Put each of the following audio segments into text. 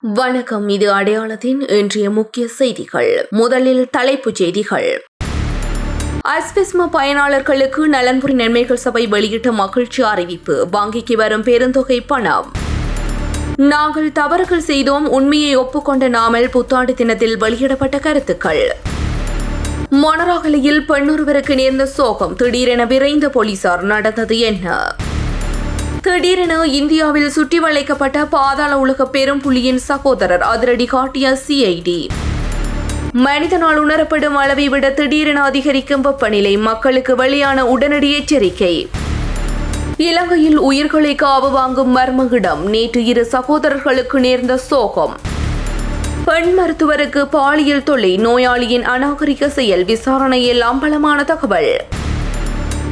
வணக்கம். இது அடையாளத்தின் இன்றைய முக்கிய செய்திகள். முதலில் தலைப்புச் செய்திகள். அஸ்பிஸ்மா பயனாளர்களுக்கு நலன்புரி நன்மைகள் சபை வெளியிட்ட மகிழ்ச்சி அறிவிப்பு. வங்கிக்கு வரும் பெருந்தொகை பணம். நாங்கள் தவறுகள் செய்தோம், உண்மையை ஒப்புக்கொண்ட நாமல் புத்தாண்டு தினத்தில் வெளியிடப்பட்ட கருத்துக்கள். மொனராகலையில் பெண்ணொருவருக்கு நேர்ந்த சோகம். திடீரென விரைந்த போலீசார். நடந்தது என்ன? திடீரென இந்தியாவில் சுற்றி வளைக்கப்பட்ட பாதாள உலக பெரும் புலியின் சகோதரர். அதிரடி காட்டிய சிஐடி. மனிதனால் உணரப்படும் அளவை விட திடீரென அதிகரிக்கும் வெப்பநிலை. மக்களுக்கு வெளியான உடனடி எச்சரிக்கை. இலங்கையில் உயிர்களை காவு வாங்கும் மர்ம இடம். நேற்று இரு சகோதரர்களுக்கு நேர்ந்த சோகம். பெண் மருத்துவருக்கு பாலியல் தொல்லை. நோயாளியின் அநாகரிக செயல். விசாரணையில் அம்பலமான தகவல்.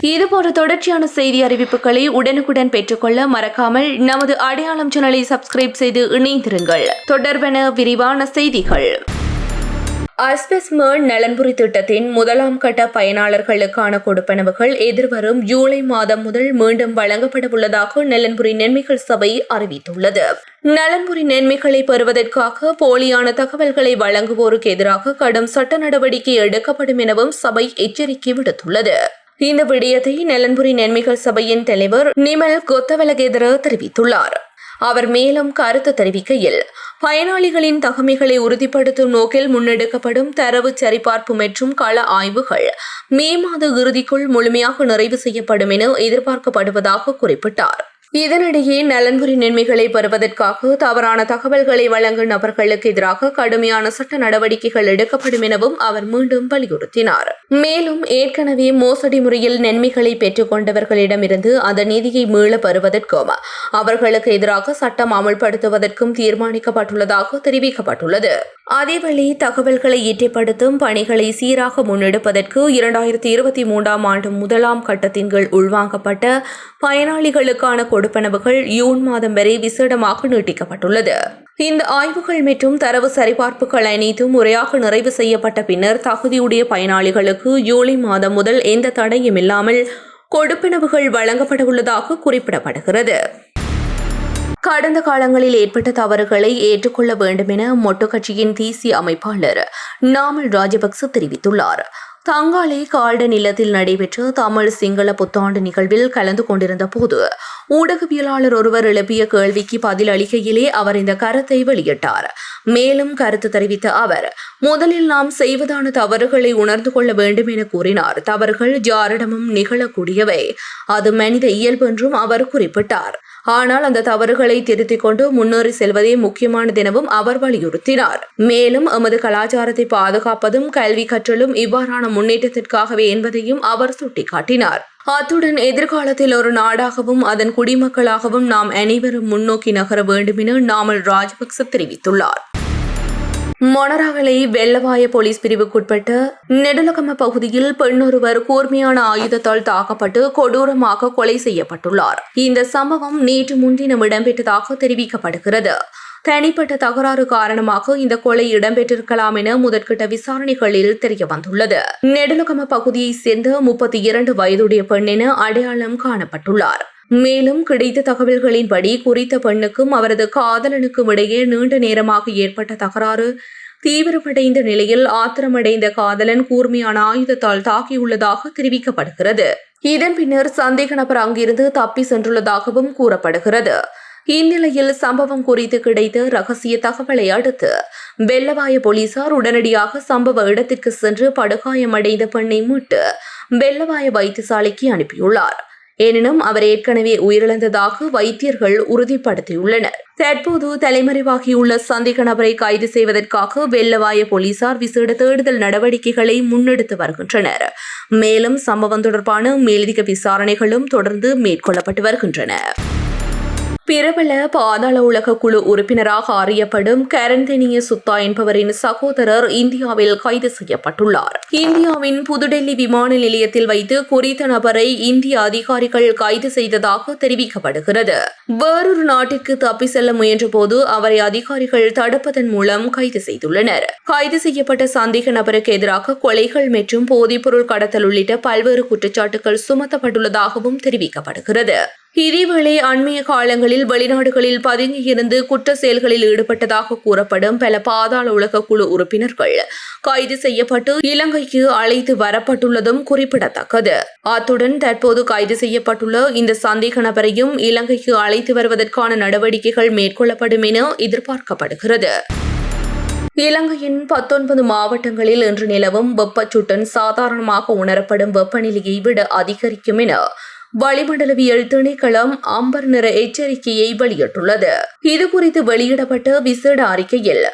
இதுபோன்ற தொடர்ச்சியான செய்தி அறிவிப்புகளை உடனுக்குடன் பெற்றுக்கொள்ள மறக்காமல் நமது அடையாளம் சேனலை சப்ஸ்கிரைப் செய்து இணைந்திருங்கள். தொடர்பான விரிவான செய்திகள். அஸ்பிஸ்மா நலன்புரி திட்டத்தின் முதலாம் கட்ட பயனாளர்களுக்கான கொடுப்பனவுகள் எதிர்வரும் ஜூலை மாதம் முதல் மீண்டும் வழங்கப்பட உள்ளதாக நலன்புரி நன்மைகள் சபை அறிவித்துள்ளது. நலன்புரி நன்மைகளை பெறுவதற்காக போலியான தகவல்களை வழங்குவோருக்கு எதிராக கடும் சட்ட நடவடிக்கை எடுக்கப்படும் எனவும் சபை எச்சரிக்கை விடுத்துள்ளது. இந்த விடயத்தை நலன்புரி நன்மைகள் சபையின் தலைவர் நிமல் கொத்தவலகேதர தெரிவித்துள்ளார். அவர் மேலும் கருத்து தெரிவிக்கையில், பயனாளிகளின் தகமைகளை உறுதிப்படுத்தும் நோக்கில் முன்னெடுக்கப்படும் தரவு சரிபார்ப்பு மற்றும் கள ஆய்வுகள் மே மாத இறுதிக்குள் முழுமையாக நிறைவு செய்யப்படும் என எதிர்பார்க்கப்படுவதாக குறிப்பிட்டார். இதனிடையே நலன்புரி நன்மைகளை பெறுவதற்காக தவறான தகவல்களை வழங்கும் நபர்களுக்கு எதிராக கடுமையான சட்ட நடவடிக்கைகள் எடுக்கப்படும் எனவும் அவர் மீண்டும் வலியுறுத்தினார். மேலும் ஏற்கனவே மோசடி முறையில் நன்மைகளை பெற்றுக் கொண்டவர்களிடமிருந்து அந்த நிதியை மீள பெறுவதற்கும் அவர்களுக்கு எதிராக சட்டம் அமல்படுத்துவதற்கும் தீர்மானிக்கப்பட்டுள்ளதாக தெரிவிக்கப்பட்டுள்ளது. அதேவேளை தகவல்களை ஈட்டிப்படுத்தும் பணிகளை சீராக முன்னெடுப்பதற்கு 2023 ஆண்டு முதலாம் கட்டத்தின் கீழ் உள்வாங்கப்பட்ட பயனாளிகளுக்கான கொடுப்பனவுகள் ஜூன் மாதம் வரை விசேடமாக நீட்டிக்கப்பட்டுள்ளது. இந்த ஆய்வுகள் மற்றும் தரவு சரிபார்ப்புகள் அனைத்தும் முறையாக நிறைவு செய்யப்பட்ட பின்னர் தகுதியுடைய பயனாளிகளுக்கு ஜூலை மாதம் முதல் எந்த தடையும் இல்லாமல் கொடுப்பனவுகள் வழங்கப்பட உள்ளதாக குறிப்பிடப்படுகிறது. கடந்த காலங்களில் ஏற்பட்ட தவறுகளை ஏற்றுக்கொள்ள வேண்டும் என மொட்டு கட்சியின் தேசிய அமைப்பாளர் நாமல் ராஜபக்ச தெரிவித்துள்ளார். தங்காலை கால்டன் இல்லத்தில் நடைபெற்ற தமிழ் சிங்கள புத்தாண்டு நிகழ்வில் கலந்து கொண்டிருந்த போது ஊடகவியலாளர் ஒருவர் எழுப்பிய கேள்விக்கு பதில் அளிக்கையிலே அவர் இந்த கருத்தை வெளியிட்டார். மேலும் கருத்து தெரிவித்த அவர், முதலில் நாம் செய்வதான தவறுகளை உணர்ந்து கொள்ள வேண்டும் என கூறினார். தவறுகள் யாரிடமும் நிகழக்கூடியவை, அது மனித இயல்பு என்றும் அவர் குறிப்பிட்டார். ஆனால் அந்த தவறுகளை திருத்திக் கொண்டு முன்னேறி செல்வதே முக்கியமானது எனவும் அவர் வலியுறுத்தினார். மேலும் எமது கலாச்சாரத்தை பாதுகாப்பதும் கல்வி கற்றலும் இவ்வாறான முன்னேற்றத்திற்காகவே என்பதையும் அவர் சுட்டிக்காட்டினார். அத்துடன் எதிர்காலத்தில் ஒரு நாடாகவும் அதன் குடிமக்களாகவும் நாம் அனைவரும் முன்னோக்கி நகர வேண்டும் என நாமல் ராஜபக்ச தெரிவித்துள்ளார். மொனராகலை வெள்ளவாய போலீஸ் பிரிவுக்குட்பட்ட நெடுலகம பகுதியில் பெண்ணொருவர் கூர்மையான ஆயுதத்தால் தாக்கப்பட்டு கொடூரமாக கொலை செய்யப்பட்டுள்ளார். இந்த சம்பவம் நேற்று முன்தினம் இடம்பெற்றதாக தெரிவிக்கப்படுகிறது. தனிப்பட்ட தகராறு காரணமாக இந்த கொலை இடம்பெற்றிருக்கலாம் என முதற்கட்ட விசாரணைகளில் தெரியவந்துள்ளது. நெடுலகம பகுதியைச் சேர்ந்த 32 வயதுடைய பெண் என அடையாளம் காணப்பட்டுள்ளார். மேலும் கிடைத்த தகவல்களின்படி குறித்த பெண்ணுக்கும் அவரது காதலனுக்கும் இடையே நீண்ட நேரமாக ஏற்பட்ட தகராறு தீவிரமடைந்த நிலையில் ஆத்திரமடைந்த காதலன் கூர்மையான ஆயுதத்தால் தாக்கியுள்ளதாக தெரிவிக்கப்படுகிறது. இதன் பின்னர் சந்தேக நபர் அங்கிருந்து தப்பி சென்றுள்ளதாகவும் கூறப்படுகிறது. இந்நிலையில் சம்பவம் குறித்து கிடைத்த ரகசிய தகவலை அடுத்து வெள்ளவாய போலீசார் உடனடியாக சம்பவ இடத்திற்கு சென்று படுகாயமடைந்த பெண்ணை மீட்டு வெள்ளவாய வைத்தியசாலைக்கு அனுப்பியுள்ளார். எனினும் அவர் ஏற்கனவே உயிரிழந்ததாக வைத்தியர்கள் உறுதிப்படுத்தியுள்ளனர். தற்போது தலைமறைவாகியுள்ள சந்தேக நபரை கைது செய்வதற்காக வெள்ளவாய போலீசார் விசேட தேடுதல் நடவடிக்கைகளை முன்னெடுத்து வருகின்றனர். மேலும் சம்பவம் தொடர்பான மேலதிக விசாரணைகளும் தொடர்ந்து மேற்கொள்ளப்பட்டு வருகின்றன. பிரபல பாதாள உலக குழு உறுப்பினராக அறியப்படும் கரந்தனிய சுத்தா என்பவரின் சகோதரர் இந்தியாவில் கைது செய்யப்பட்டுள்ளார். இந்தியாவின் புதுடெல்லி விமான நிலையத்தில் வைத்து குறித்த நபரை இந்திய அதிகாரிகள் கைது செய்ததாக தெரிவிக்கப்படுகிறது. வேறொரு நாட்டிற்கு தப்பி செல்ல முயன்ற போது அவரை அதிகாரிகள் தடுப்பதன் மூலம் கைது செய்துள்ளனர். கைது செய்யப்பட்ட சந்தேக நபருக்கு எதிராக கொலைகள் மற்றும் போதைப்பொருள் கடத்தல் உள்ளிட்ட பல்வேறு குற்றச்சாட்டுகள் சுமத்தப்பட்டுள்ளதாகவும் தெரிவிக்கப்படுகிறது. இதேவேளை அண்மைய காலங்களில் வெளிநாடுகளில் பதுங்கியிருந்து குற்ற செயல்களில் ஈடுபட்டதாக கூறப்படும் பல பாதாள உலக குழு உறுப்பினர்கள் கைது செய்யப்பட்டு இலங்கைக்கு அழைத்து வரப்பட்டுள்ளதும் குறிப்பிடத்தக்கது. அத்துடன் தற்போது கைது செய்யப்பட்டுள்ள இந்த சந்தேக நபரையும் இலங்கைக்கு அழைத்து வருவதற்கான நடவடிக்கைகள் மேற்கொள்ளப்படும் என எதிர்பார்க்கப்படுகிறது. இலங்கையின் 19 மாவட்டங்களில் இன்று நிலவும் வெப்பச்சுட்டன் சாதாரணமாக உணரப்படும் வெப்பநிலையை விட அதிகரிக்கும் என வளிமண்டலவியல் திணைக்களம் அம்பர் நிற எச்சரிக்கையை வெளியிட்டுள்ளது. இதுகுறித்து வெளியிடப்பட்ட விசேட அறிக்கையில்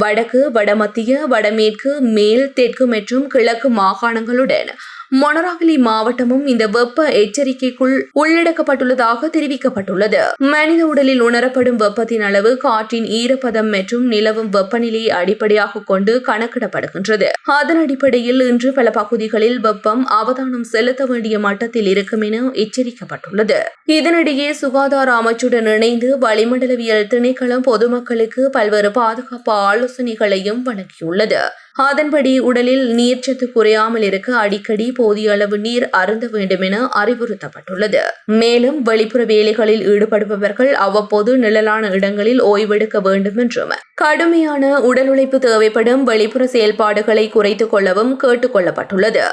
வடக்கு, வடமத்திய, வடமேற்கு, மேல், தெற்கு மற்றும் கிழக்கு மாகாணங்களுடன் மொனராகலி மாவட்டமும் இந்த வெப்ப எச்சரிக்கைக்குள் உள்ளடக்கப்பட்டுள்ளதாக தெரிவிக்கப்பட்டுள்ளது. மனித உடலில் உணரப்படும் வெப்பத்தின் அளவு காற்றின் ஈரப்பதம் மற்றும் நிலவும் வெப்பநிலையை அடிப்படையாக கொண்டு கணக்கிடப்படுகின்றது. அதன் அடிப்படையில் இன்று பல பகுதிகளில் வெப்பம் அவதானம் செலுத்த வேண்டிய மட்டத்தில் இருக்கும் என எச்சரிக்கப்பட்டுள்ளது. இதனிடையே சுகாதார அமைச்சுடன் இணைந்து வளிமண்டலவியல் திணைக்களம் பொதுமக்களுக்கு பல்வேறு பாதுகாப்பு ஆலோசனைகளையும் வழங்கியுள்ளது. அதன்படி உடலில் நீர்ச்சத்து குறையாமல் இருக்க அடிக்கடி போதிய அளவு நீர் அருந்த வேண்டும் என அறிவுறுத்தப்பட்டுள்ளது. மேலும் வெளிப்புற வேலைகளில் ஈடுபடுபவர்கள் அவ்வப்போது நிழலான இடங்களில் ஓய்வெடுக்க வேண்டும் என்றும் கடுமையான உடல் உழைப்பு தேவைப்படும் வெளிப்புற செயல்பாடுகளை குறைத்துக் கொள்ளவும் கேட்டுக் கொள்ளப்பட்டுள்ளது.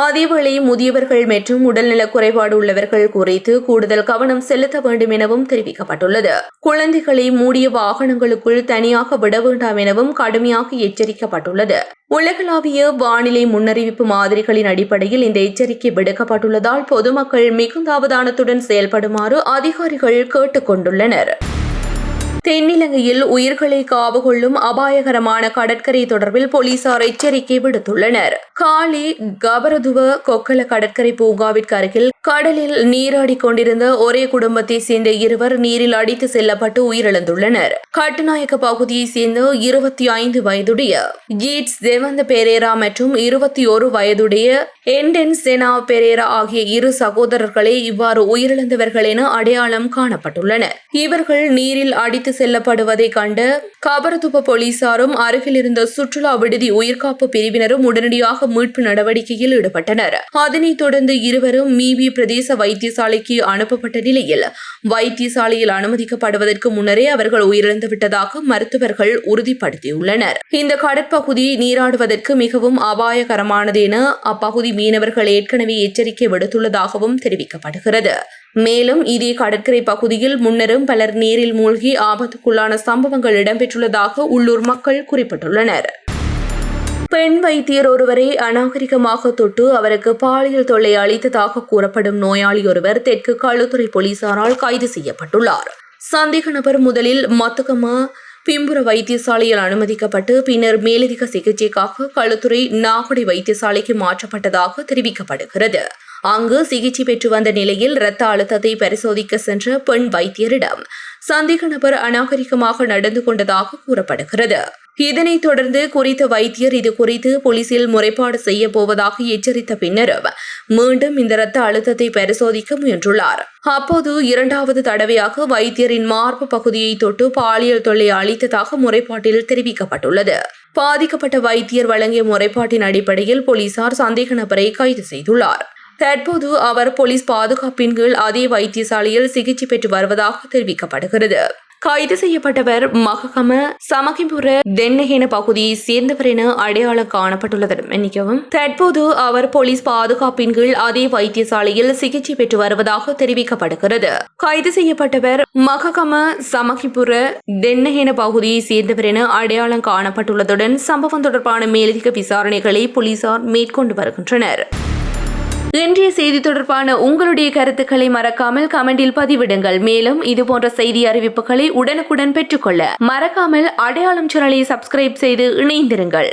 அதேவேளை முதியவர்கள் மற்றும் உடல்நல குறைபாடு உள்ளவர்கள் குறித்து கூடுதல் கவனம் செலுத்த வேண்டும் எனவும் தெரிவிக்கப்பட்டுள்ளது. குழந்தைகளை மூடிய வாகனங்களுக்குள் தனியாக விட வேண்டாம் எனவும் கடுமையாக எச்சரிக்கப்பட்டுள்ளது. உலகளாவிய வானிலை முன்னறிவிப்பு மாதிரிகளின் அடிப்படையில் இந்த எச்சரிக்கை விடுக்கப்பட்டுள்ளதால் பொதுமக்கள் மிகுந்த அவதானத்துடன் செயல்படுமாறு அதிகாரிகள் கேட்டுக் கொண்டுள்ளனர். தென்னிலங்கையில் உயிர்களை காவு கொள்ளும் அபாயகரமான கடற்கரை தொடர்பில் போலீசார் எச்சரிக்கை விடுத்துள்ளனர். காலி கபரதுவ கொக்கல கடற்கரை பூங்காவிற்கு அருகில் கடலில் நீராடிக் கொண்டிருந்த ஒரே குடும்பத்தை சேர்ந்த இருவர் நீரில் அடித்து செல்லப்பட்டு உயிரிழந்துள்ளனர். கட்டுநாயக்க பகுதியை சேர்ந்த 25 வயதுடைய ஜீட்ஸ் தேவந்த பெரேரா மற்றும் 21 வயதுடைய என்டென் செனா பெரேரா ஆகிய இரு சகோதரர்களே இவ்வாறு உயிரிழந்தவர்கள் என அடையாளம் காணப்பட்டுள்ளனர். இவர்கள் நீரில் அடித்து செல்லப்படுவதை கண்ட கபரதுப போலீசாரும் அருகில் இருந்த சுற்றுலா விடுதி உயிர்காப்பு பிரிவினரும் உடனடியாக மீட்பு நடவடிக்கையில் ஈடுபட்டனர். அதனைத் தொடர்ந்து இருவரும் மீபி பிரதேச வைத்தியசாலைக்கு அனுப்பப்பட்ட நிலையில் வைத்தியசாலையில் அனுமதிக்கப்படுவதற்கு முன்னரே அவர்கள் உயிரிழந்துவிட்டதாக மருத்துவர்கள் உறுதிப்படுத்தியுள்ளனர். இந்த கடற்பகுதி நீராடுவதற்கு மிகவும் அபாயகரமானது என அப்பகுதி மீனவர்கள் ஏற்கனவே எச்சரிக்கை விடுத்துள்ளதாகவும் தெரிவிக்கப்படுகிறது. மேலும் இதே கடற்கரை பகுதியில் முன்னரும் பலர் நீரில் மூழ்கி ஆபத்துக்குள்ளான சம்பவங்கள் இடம்பெற்றுள்ளதாக உள்ளூர் மக்கள் குறிப்பிட்டுள்ளனர். பெண் வைத்தியர் ஒருவரை அநாகரிகமாக தொட்டு அவருக்கு பாலியல் தொல்லை அளித்ததாக கூறப்படும் நோயாளி ஒருவர் தெற்கு களுத்துறை போலீசாரால் கைது செய்யப்பட்டுள்ளார். சந்தேக நபர் முதலில் மத்துகமா பிம்புர வைத்தியசாலையில் அனுமதிக்கப்பட்டு பின்னர் மேலதிக சிகிச்சைக்காக களுத்துறை நாகுடி வைத்தியசாலைக்கு மாற்றப்பட்டதாக தெரிவிக்கப்படுகிறது. அங்கு சிகிச்சை பெற்று வந்த நிலையில் இரத்த அழுத்தத்தை பரிசோதிக்க சென்ற பெண் வைத்தியரிடம் சந்தேக நபர் அநாகரிகமாக நடந்து கொண்டதாக கூறப்படுகிறது. இதனைத் தொடர்ந்து குறித்த வைத்தியர் இதுகுறித்து போலீசில் முறைப்பாடு செய்ய போவதாக எச்சரித்த பின்னரும் மீண்டும் இந்த இரத்த அழுத்தத்தை பரிசோதிக்க முயன்றுள்ளார். அப்போது இரண்டாவது தடவையாக வைத்தியரின் மார்பு பகுதியை தொட்டு பாலியல் தொல்லை அளித்ததாக முறைப்பாட்டில் தெரிவிக்கப்பட்டுள்ளது. பாதிக்கப்பட்ட வைத்தியர் வழங்கிய முறைப்பாட்டின் அடிப்படையில் போலீசார் சந்தேக நபரை கைது செய்துள்ளார். தற்போது அவர் போலீஸ் பாதுகாப்பின் கீழ் அதே வைத்தியசாலையில் சிகிச்சை பெற்று வருவதாக தெரிவிக்கப்படுகிறது. கைது செய்யப்பட்டவர் மககம சமகிபுர தென்னகேன பகுதியை சேர்ந்தவர் என அடையாளம் காணப்பட்டுள்ளதும் தற்போது அவர் போலீஸ் பாதுகாப்பின் கீழ் அதே வைத்தியசாலையில் சிகிச்சை பெற்று வருவதாக தெரிவிக்கப்படுகிறது. கைது செய்யப்பட்டவர் மககம சமகிபுர தென்னகேன பகுதியை சேர்ந்தவர் என அடையாளம் காணப்பட்டுள்ளதுடன் சம்பவம் தொடர்பான மேலதிக விசாரணைகளை போலீசார் மேற்கொண்டு வருகின்றனர். இன்றைய செய்தி தொடர்பான உங்களுடைய கருத்துக்களை மறக்காமல் கமெண்டில் பதிவிடுங்கள். மேலும் இதுபோன்ற செய்தி அறிவிப்புகளை உடனுக்குடன் பெற்றுக்கொள்ள மறக்காமல் அடையாளம் சேனலை சப்ஸ்கிரைப் செய்து இணைந்திருங்கள்.